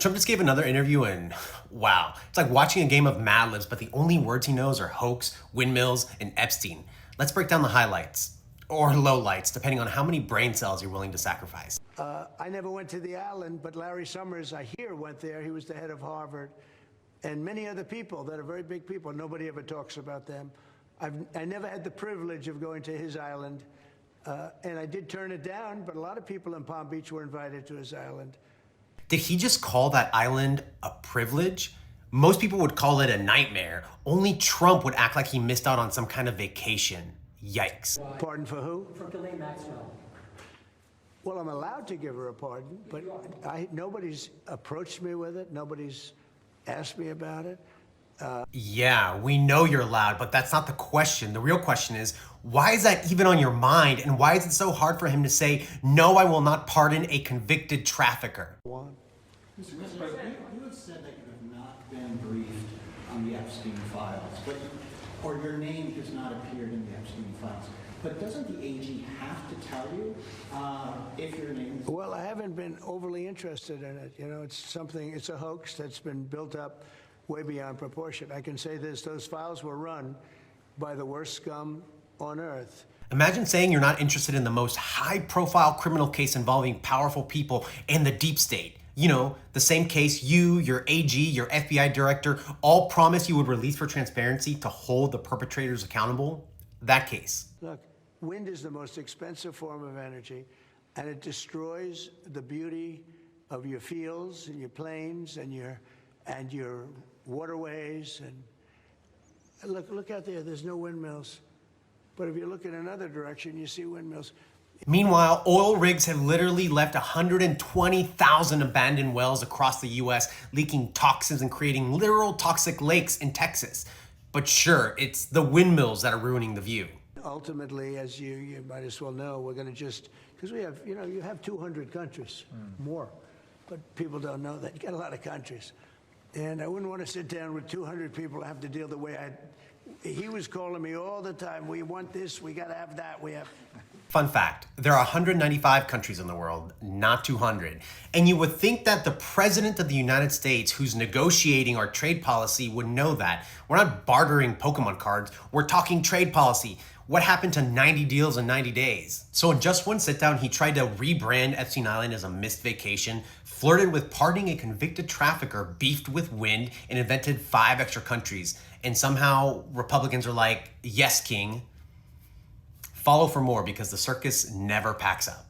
Trump just gave another interview and wow, it's like watching a game of Mad Libs, but the only words he knows are hoax, windmills, and Epstein. Let's break down the highlights, or lowlights, depending on how many brain cells you're willing to sacrifice. I never went to the island, but Larry Summers, I hear, went there. He was the head of Harvard. And many other people that are very big people. Nobody ever talks about them. I never had the privilege of going to his island. And I did turn it down, but a lot of people in Palm Beach were invited to his island. Did he just call that island a privilege? Most people would call it a nightmare. Only Trump would act like he missed out on some kind of vacation. Yikes. Pardon for who? For Ghislaine Maxwell. Well, I'm allowed to give her a pardon, but nobody's approached me with it. Nobody's asked me about it. Yeah, we know you're loud, but that's not the question. The real question is, why is that even on your mind? And why is it so hard for him to say, no, I will not pardon a convicted trafficker? Mr. President, you have said that you have not been briefed on the Epstein files, or your name has not appeared in the Epstein files. But doesn't the AG have to tell you if your name is... Well, I haven't been overly interested in it. You know, it's a hoax that's been built up way beyond proportion. I can say this, those files were run by the worst scum on earth. Imagine saying you're not interested in the most high-profile criminal case involving powerful people and the deep state. You know, the same case you, your AG, your FBI director, all promised you would release for transparency to hold the perpetrators accountable. That case. Look, wind is the most expensive form of energy, and it destroys the beauty of your fields and your plains and your waterways. And look out there. There's no windmills. But if you look in another direction, you see windmills. Meanwhile, oil rigs have literally left 120,000 abandoned wells across the US, leaking toxins and creating literal toxic lakes in Texas. But sure, it's the windmills that are ruining the view. Ultimately, as you might as well know, we're going to just, because we have, you have 200 countries, more. But people don't know that. You got a lot of countries. And I wouldn't want to sit down with 200 people and have to deal the way he was calling me all the time. We want this, we got to have that, we have... Fun fact, there are 195 countries in the world, not 200. And you would think that the President of the United States, who's negotiating our trade policy, would know that. We're not bartering Pokemon cards, we're talking trade policy. What happened to 90 deals in 90 days? So in just one sit down, he tried to rebrand Epstein Island as a missed vacation, flirted with pardoning a convicted trafficker, beefed with wind, and invented 5 extra countries. And somehow Republicans are like, yes, King. Follow for more because the circus never packs up.